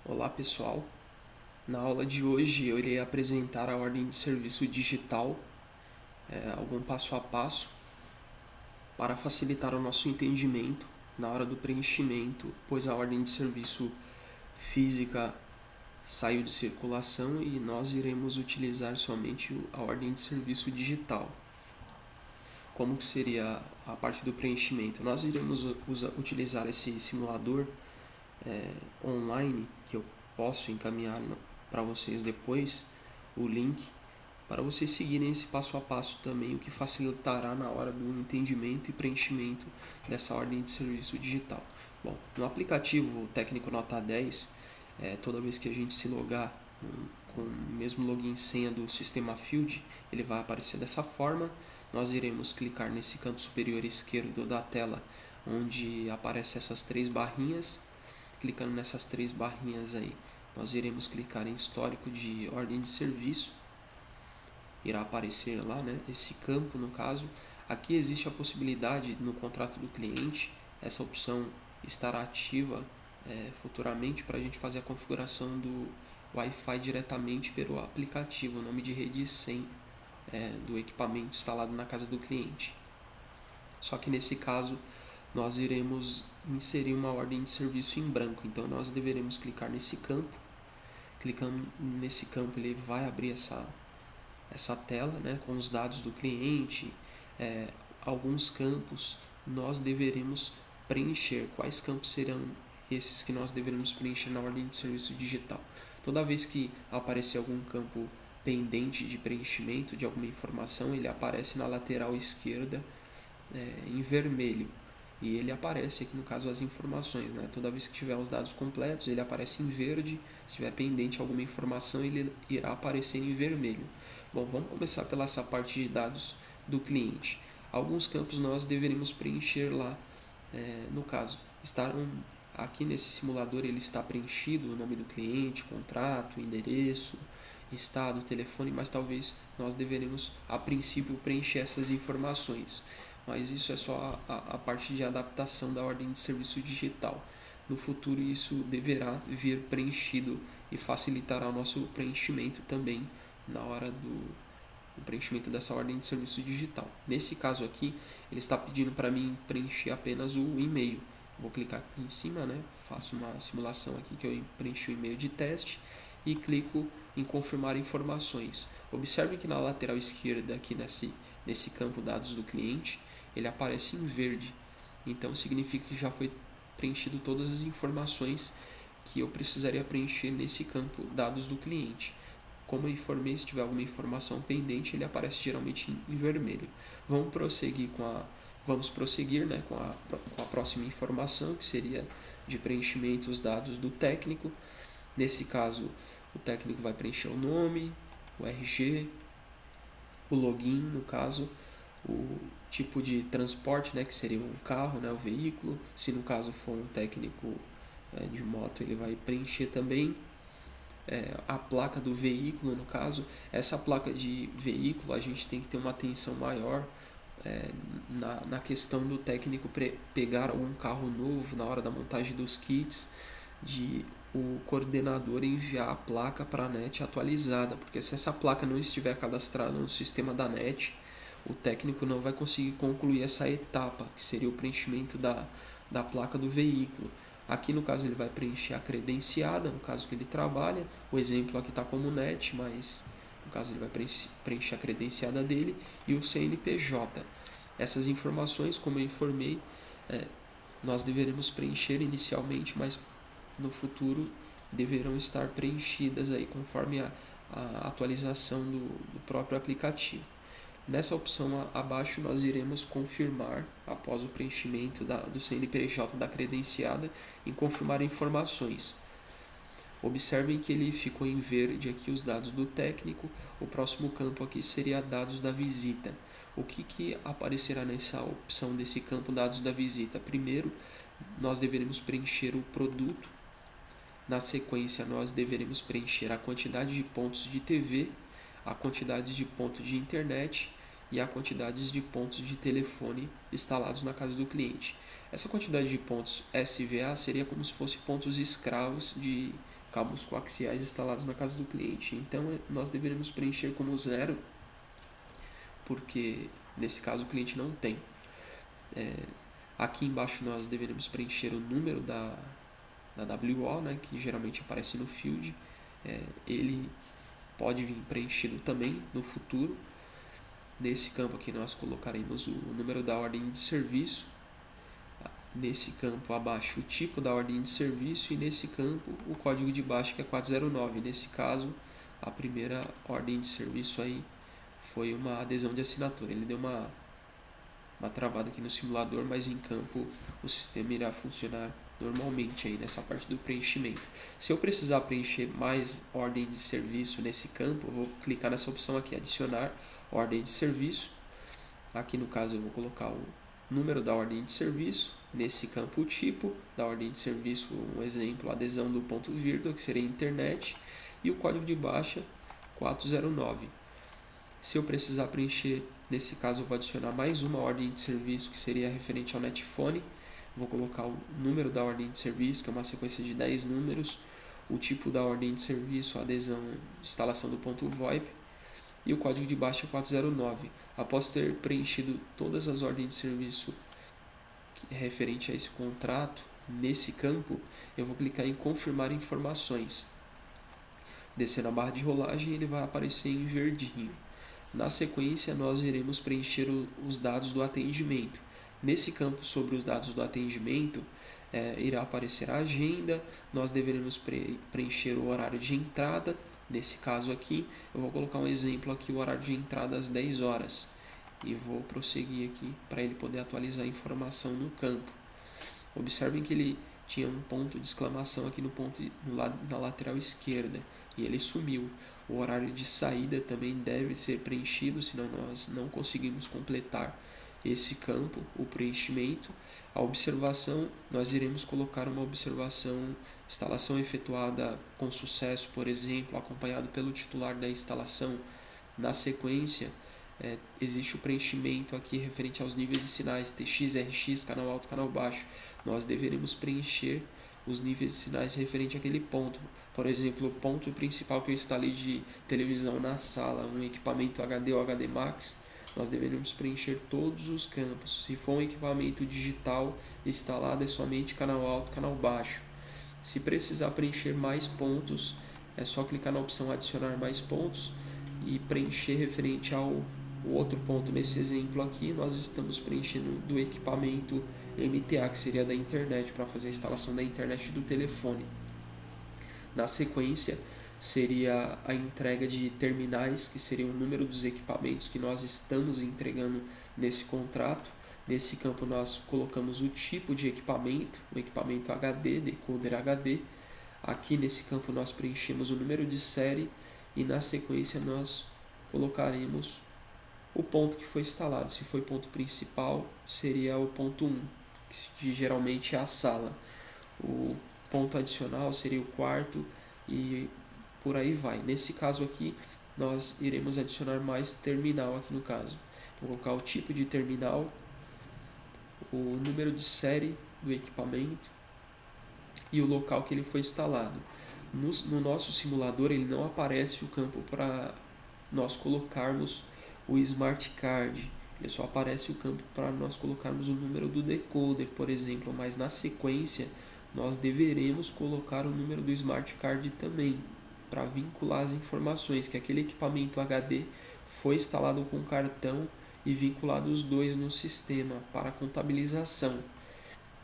Olá pessoal, na aula de hoje eu irei apresentar a ordem de serviço digital, algum passo a passo para facilitar o nosso entendimento na hora do preenchimento, pois a ordem de serviço física saiu de circulação e nós iremos utilizar somente a ordem de serviço digital. Como que seria a parte do preenchimento? Nós iremos utilizar esse simulador online que eu posso encaminhar para vocês depois o link para vocês seguirem esse passo a passo também, o que facilitará na hora do entendimento e preenchimento dessa ordem de serviço digital. Bom, no aplicativo Técnico Nota 10, toda vez que a gente se logar com o mesmo login e senha do sistema Field, ele vai aparecer dessa forma. Nós iremos clicar nesse canto superior esquerdo da tela, onde aparecem essas três barrinhas. Clicando nessas três barrinhas aí, nós iremos clicar em histórico de ordem de serviço. Irá aparecer lá, né, esse campo no caso. Aqui existe a possibilidade no contrato do cliente, essa opção estará ativa futuramente para a gente fazer a configuração do Wi-Fi diretamente pelo aplicativo, nome de rede e senha do equipamento instalado na casa do cliente. Só que nesse caso nós iremos inserir uma ordem de serviço em branco, então nós deveremos clicar nesse campo. Clicando nesse campo ele vai abrir essa tela, né, com os dados do cliente, alguns campos nós deveremos preencher. Quais campos serão esses que nós deveremos preencher na ordem de serviço digital? Toda vez que aparecer algum campo pendente de preenchimento de alguma informação, ele aparece na lateral esquerda em vermelho. E ele aparece aqui no caso as informações, né? Toda vez que tiver os dados completos, ele aparece em verde. Se tiver pendente alguma informação, ele irá aparecer em vermelho. Bom, vamos começar pela essa parte de dados do cliente. Alguns campos nós deveremos preencher lá. No caso, aqui nesse simulador ele está preenchido o nome do cliente, contrato, endereço, estado, telefone, mas talvez nós deveremos a princípio preencher essas informações. Mas isso é só a parte de adaptação da ordem de serviço digital. No futuro isso deverá vir preenchido e facilitará o nosso preenchimento também na hora do preenchimento dessa ordem de serviço digital. Nesse caso aqui, ele está pedindo para mim preencher apenas o e-mail. Vou clicar aqui em cima, né? Faço uma simulação aqui que eu preenchi o e-mail de teste e clico em confirmar informações. Observe que na lateral esquerda, aqui nesse campo dados do cliente, ele aparece em verde. Então significa que já foi preenchido todas as informações que eu precisaria preencher nesse campo dados do cliente. Como eu informei, se tiver alguma informação pendente, ele aparece geralmente em vermelho. Vamos prosseguir, né, com a próxima informação, que seria de preenchimento os dados do técnico. Nesse caso, o técnico vai preencher o nome, o RG, o login, no caso, o tipo de transporte, né, que seria um carro, né, o veículo. Se no caso for um técnico de moto, ele vai preencher também a placa do veículo, no caso. Essa placa de veículo a gente tem que ter uma atenção maior na questão do técnico pegar algum carro novo na hora da montagem dos kits, de o coordenador enviar a placa para a NET atualizada, porque se essa placa não estiver cadastrada no sistema da NET, o técnico não vai conseguir concluir essa etapa, que seria o preenchimento da placa do veículo. Aqui no caso ele vai preencher a credenciada, no caso que ele trabalha. O exemplo aqui está como NET, mas no caso ele vai preencher a credenciada dele e o CNPJ. Essas informações, como eu informei, nós deveremos preencher inicialmente, mas no futuro deverão estar preenchidas aí conforme a atualização do próprio aplicativo. Nessa opção abaixo nós iremos confirmar, após o preenchimento do CNPJ da credenciada, em confirmar informações. Observem que ele ficou em verde aqui os dados do técnico. O próximo campo aqui seria dados da visita. O que aparecerá nessa opção desse campo dados da visita? Primeiro, nós deveremos preencher o produto. Na sequência, nós deveremos preencher a quantidade de pontos de TV, a quantidade de pontos de internet e a quantidade de pontos de telefone instalados na casa do cliente. Essa quantidade de pontos SVA seria como se fosse pontos escravos de cabos coaxiais instalados na casa do cliente. Então nós deveremos preencher como 0, porque nesse caso o cliente não tem. Aqui embaixo nós deveremos preencher o número da WO, né, que geralmente aparece no field. Ele pode vir preenchido também no futuro. Nesse campo aqui nós colocaremos o número da ordem de serviço. Nesse campo abaixo o tipo da ordem de serviço e nesse campo o código de baixa, que é 409. Nesse caso, a primeira ordem de serviço aí foi uma adesão de assinatura. Ele deu uma travada aqui no simulador, mas em campo o sistema irá funcionar normalmente aí nessa parte do preenchimento. Se eu precisar preencher mais ordem de serviço nesse campo, eu vou clicar nessa opção aqui, adicionar ordem de serviço. Aqui no caso eu vou colocar o número da ordem de serviço, nesse campo o tipo da ordem de serviço, um exemplo, adesão do ponto virtual, que seria internet, e o código de baixa 409. Se eu precisar preencher, nesse caso eu vou adicionar mais uma ordem de serviço, que seria referente ao netphone. Vou colocar o número da ordem de serviço, que é uma sequência de 10 números, o tipo da ordem de serviço, a adesão, instalação do ponto VoIP, e o código de baixa 409. Após ter preenchido todas as ordens de serviço referente a esse contrato, nesse campo, eu vou clicar em confirmar informações. Descendo a barra de rolagem, ele vai aparecer em verdinho. Na sequência, nós iremos preencher os dados do atendimento. Nesse campo sobre os dados do atendimento, irá aparecer a agenda, nós deveremos preencher o horário de entrada. Nesse caso aqui, eu vou colocar um exemplo aqui, o horário de entrada às 10 horas. E vou prosseguir aqui para ele poder atualizar a informação no campo. Observem que ele tinha um ponto de exclamação aqui na lateral esquerda e ele sumiu. O horário de saída também deve ser preenchido, senão nós não conseguimos completar esse campo, o preenchimento. A observação, nós iremos colocar uma observação, instalação efetuada com sucesso, por exemplo, acompanhado pelo titular da instalação. Na sequência, existe o preenchimento aqui referente aos níveis de sinais, TX, RX, canal alto, canal baixo. Nós deveremos preencher os níveis de sinais referente àquele ponto. Por exemplo, o ponto principal que eu instalei de televisão na sala, um equipamento HD ou HD Max, nós deveremos preencher todos os campos. Se for um equipamento digital instalado, é somente canal alto, canal baixo. Se precisar preencher mais pontos, é só clicar na opção adicionar mais pontos e preencher referente ao outro ponto. Nesse exemplo aqui, nós estamos preenchendo do equipamento MTA, que seria da internet, para fazer a instalação da internet do telefone. Na sequência, seria a entrega de terminais, que seria o número dos equipamentos que nós estamos entregando nesse contrato. Nesse campo nós colocamos o tipo de equipamento, o equipamento HD, decoder HD. Aqui nesse campo nós preenchemos o número de série e na sequência nós colocaremos o ponto que foi instalado. Se foi ponto principal, seria o ponto 1, que geralmente é a sala. O ponto adicional seria o quarto e por aí vai. Nesse caso aqui, nós iremos adicionar mais terminal aqui no caso. Vou colocar o tipo de terminal, o número de série do equipamento e o local que ele foi instalado. No nosso simulador, ele não aparece o campo para nós colocarmos o Smart Card. Ele só aparece o campo para nós colocarmos o número do decoder, por exemplo, mas na sequência nós deveremos colocar o número do Smart Card também, para vincular as informações que aquele equipamento HD foi instalado com cartão e vinculado os dois no sistema para contabilização.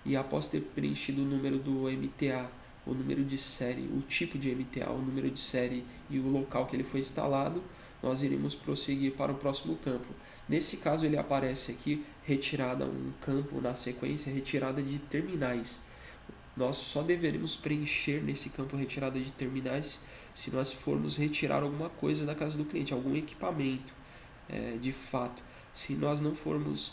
E após ter preenchido o número do MTA, o número de série, o tipo de MTA, o número de série e o local que ele foi instalado, nós iremos prosseguir para o próximo campo. Nesse caso ele aparece aqui, retirada um campo na sequência, retirada de terminais. Nós só deveremos preencher nesse campo retirada de terminais se nós formos retirar alguma coisa da casa do cliente, algum equipamento, de fato. Se nós não formos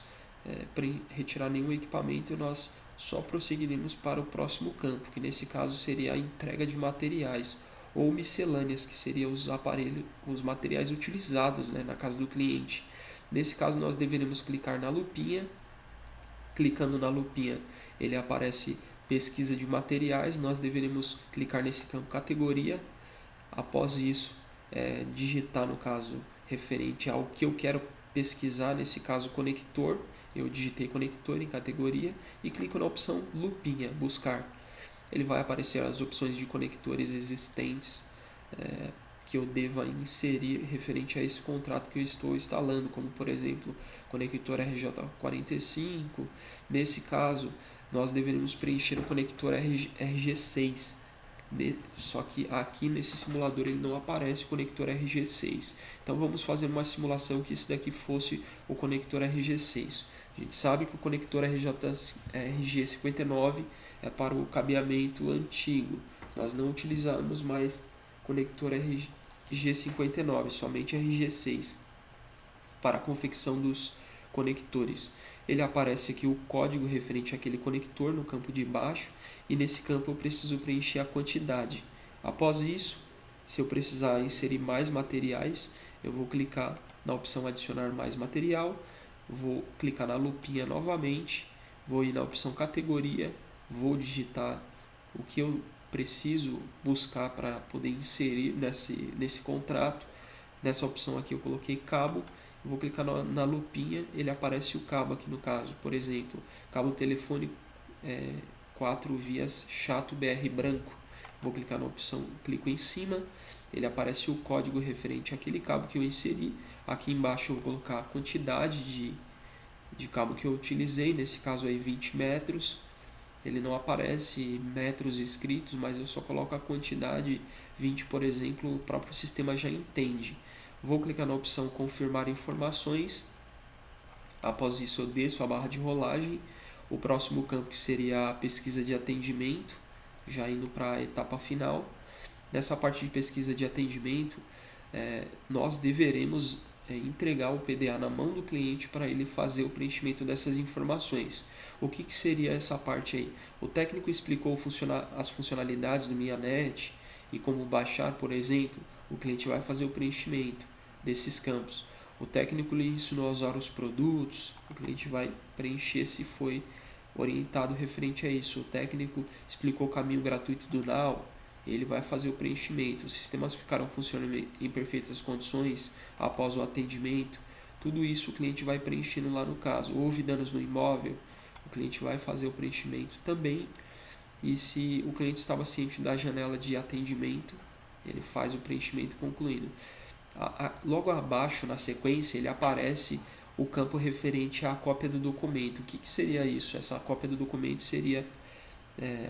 retirar nenhum equipamento, nós só prosseguiremos para o próximo campo, que nesse caso seria a entrega de materiais ou miscelâneas, que seriam os aparelhos, os materiais utilizados, na casa do cliente. Nesse caso nós deveremos clicar na lupinha. Clicando na lupinha, ele aparece pesquisa de materiais, nós deveremos clicar nesse campo categoria. Após isso, digitar, no caso, referente ao que eu quero pesquisar, nesse caso conector, eu digitei conector em categoria e clico na opção lupinha, buscar. Ele vai aparecer as opções de conectores existentes que eu deva inserir referente a esse contrato que eu estou instalando, como por exemplo, conector RJ45. Nesse caso, nós deveríamos preencher o conector RG6. Só que aqui nesse simulador ele não aparece o conector RG6. Então vamos fazer uma simulação que esse daqui fosse o conector RG6. A gente sabe que o conector RG59 é para o cabeamento antigo. Nós não utilizamos mais conector RG59, somente RG6 para a confecção dos conectores. Ele aparece aqui o código referente àquele conector no campo de baixo, e nesse campo eu preciso preencher a quantidade. Após isso, se eu precisar inserir mais materiais, eu vou clicar na opção adicionar mais material, vou clicar na lupinha novamente, vou ir na opção categoria, vou digitar o que eu preciso buscar para poder inserir nesse contrato. Nessa opção aqui eu coloquei cabo, vou clicar na lupinha, ele aparece o cabo aqui no caso, por exemplo, cabo telefone 4 vias chato BR branco. Vou clicar na opção, clico em cima, ele aparece o código referente àquele cabo que eu inseri. Aqui embaixo eu vou colocar a quantidade de cabo que eu utilizei, nesse caso aí 20 metros. Ele não aparece metros escritos, mas eu só coloco a quantidade 20, por exemplo, o próprio sistema já entende. Vou clicar na opção confirmar informações. Após isso eu desço a barra de rolagem. O próximo campo que seria a pesquisa de atendimento, já indo para a etapa final. Nessa parte de pesquisa de atendimento, nós deveremos entregar o PDA na mão do cliente para ele fazer o preenchimento dessas informações. O que seria essa parte aí? O técnico explicou as funcionalidades do Mianet e como baixar, por exemplo. O cliente vai fazer o preenchimento desses campos. O técnico lhe ensinou a usar os produtos, o cliente vai preencher se foi orientado referente a isso. O técnico explicou o caminho gratuito do Now, ele vai fazer o preenchimento. Os sistemas ficaram funcionando em perfeitas condições após o atendimento. Tudo isso o cliente vai preenchendo lá no caso. Houve danos no imóvel, o cliente vai fazer o preenchimento também. E se o cliente estava ciente da janela de atendimento, ele faz o preenchimento concluindo. Logo abaixo, na sequência, ele aparece o campo referente à cópia do documento. O que seria isso? Essa cópia do documento seria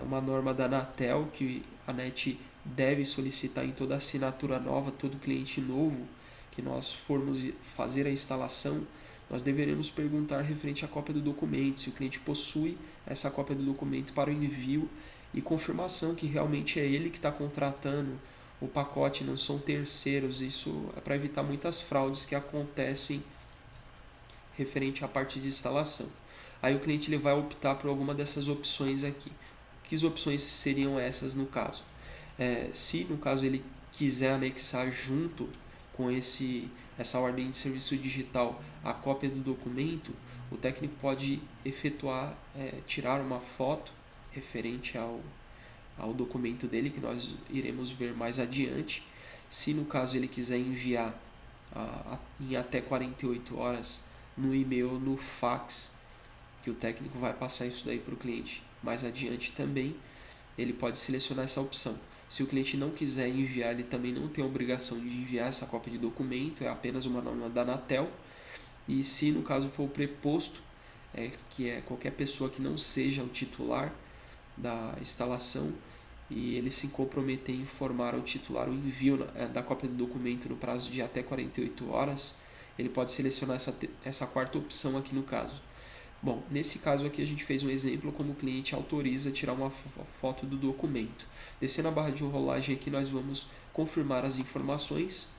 uma norma da Anatel que a NET deve solicitar em toda assinatura nova, todo cliente novo que nós formos fazer a instalação, nós deveremos perguntar referente à cópia do documento, se o cliente possui essa cópia do documento para o envio e confirmação que realmente é ele que está contratando o pacote, não são terceiros. Isso é para evitar muitas fraudes que acontecem referente à parte de instalação. Aí o cliente ele vai optar por alguma dessas opções aqui. Que opções seriam essas no caso? Se no caso ele quiser anexar junto com essa ordem de serviço digital a cópia do documento, o técnico pode efetuar, tirar uma foto referente ao documento dele, que nós iremos ver mais adiante. Se no caso ele quiser enviar em até 48 horas no e-mail ou no fax, que o técnico vai passar isso daí para o cliente mais adiante também, ele pode selecionar essa opção. Se o cliente não quiser enviar, ele também não tem a obrigação de enviar essa cópia de documento, é apenas uma norma da Anatel. E se no caso for o preposto, que é qualquer pessoa que não seja o titular da instalação, e ele se comprometer em informar ao titular o envio da cópia do documento no prazo de até 48 horas, ele pode selecionar essa quarta opção aqui no caso. Bom, nesse caso aqui a gente fez um exemplo como o cliente autoriza tirar uma foto do documento. Descendo a barra de rolagem aqui nós vamos confirmar as informações.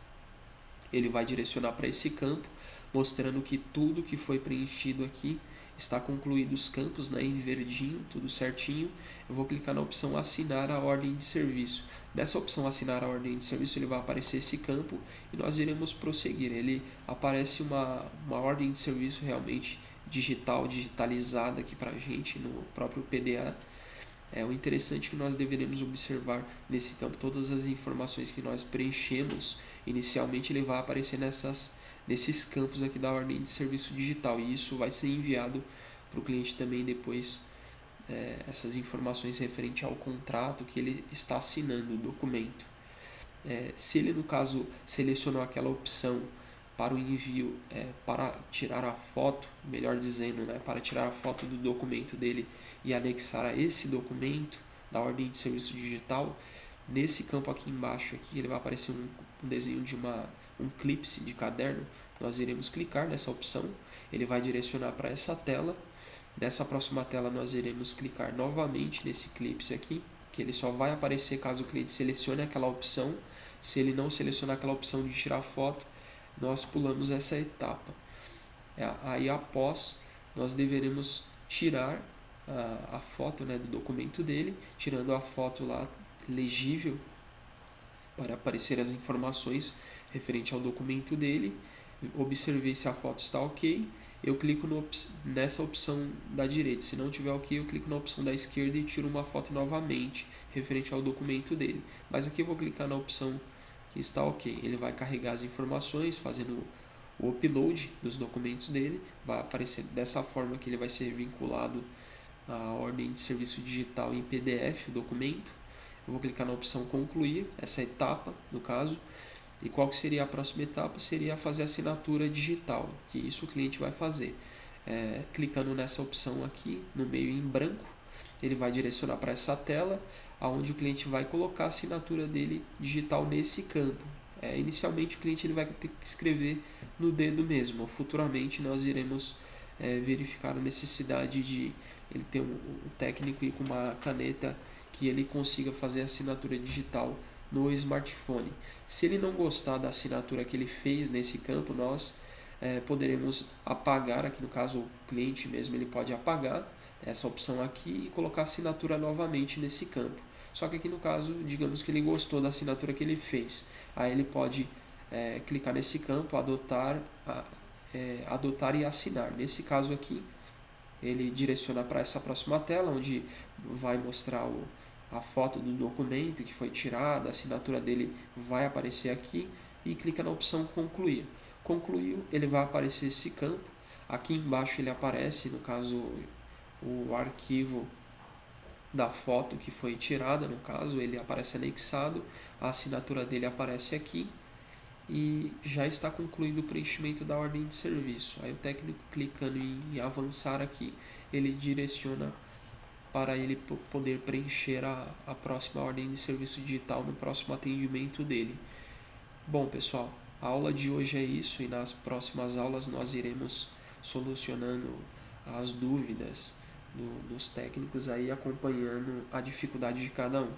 Ele vai direcionar para esse campo, mostrando que tudo que foi preenchido aqui está concluído os campos, em verdinho, tudo certinho. Eu vou clicar na opção assinar a ordem de serviço. Nessa opção assinar a ordem de serviço ele vai aparecer esse campo e nós iremos prosseguir. Ele aparece uma ordem de serviço realmente digitalizada aqui para a gente no próprio PDA. O interessante é que nós deveremos observar nesse campo todas as informações que nós preenchemos. Inicialmente ele vai aparecer nesses campos aqui da ordem de serviço digital, e isso vai ser enviado para o cliente também depois, essas informações referente ao contrato que ele está assinando, o documento. Se ele, no caso, selecionou aquela opção para o envio, para tirar a foto, melhor dizendo, para tirar a foto do documento dele e anexar a esse documento da ordem de serviço digital, nesse campo aqui embaixo aqui, ele vai aparecer um desenho de um clipse de caderno. Nós iremos clicar nessa opção, ele vai direcionar para essa tela. Nessa próxima tela nós iremos clicar novamente nesse clipse aqui, que ele só vai aparecer caso o cliente selecione aquela opção. Se ele não selecionar aquela opção de tirar foto, nós pulamos essa etapa. Aí após, nós deveremos tirar a foto, do documento dele, tirando a foto lá legível para aparecer as informações referente ao documento dele. Observei se a foto está ok, eu clico nessa opção da direita. Se não tiver ok, eu clico na opção da esquerda e tiro uma foto novamente referente ao documento dele. Mas aqui eu vou clicar na opção que está ok. Ele vai carregar as informações, fazendo o upload dos documentos dele. Vai aparecer dessa forma que ele vai ser vinculado à ordem de serviço digital em PDF, o documento. Eu vou clicar na opção concluir, essa etapa no caso. E qual que seria a próxima etapa? Seria fazer a assinatura digital, que isso o cliente vai fazer. Clicando nessa opção aqui, no meio em branco, ele vai direcionar para essa tela, onde o cliente vai colocar a assinatura dele digital nesse campo. Inicialmente o cliente ele vai ter que escrever no dedo mesmo. Futuramente nós iremos verificar a necessidade de ele ter um técnico e com uma caneta que ele consiga fazer a assinatura digital no smartphone. Se ele não gostar da assinatura que ele fez nesse campo, nós poderemos apagar, aqui no caso o cliente mesmo ele pode apagar essa opção aqui e colocar a assinatura novamente nesse campo. Só que aqui no caso, digamos que ele gostou da assinatura que ele fez, aí ele pode clicar nesse campo, adotar e assinar. Nesse caso aqui, ele direciona para essa próxima tela, onde vai mostrar a foto do documento que foi tirada, a assinatura dele vai aparecer aqui, e clica na opção concluir. Concluiu, ele vai aparecer esse campo. Aqui embaixo ele aparece, no caso, o arquivo da foto que foi tirada, no caso, ele aparece anexado, a assinatura dele aparece aqui e já está concluído o preenchimento da ordem de serviço. Aí o técnico clicando em avançar aqui, ele direciona para ele poder preencher a próxima ordem de serviço digital no próximo atendimento dele. Bom, pessoal, a aula de hoje é isso, e nas próximas aulas nós iremos solucionando as dúvidas dos técnicos aí, acompanhando a dificuldade de cada um.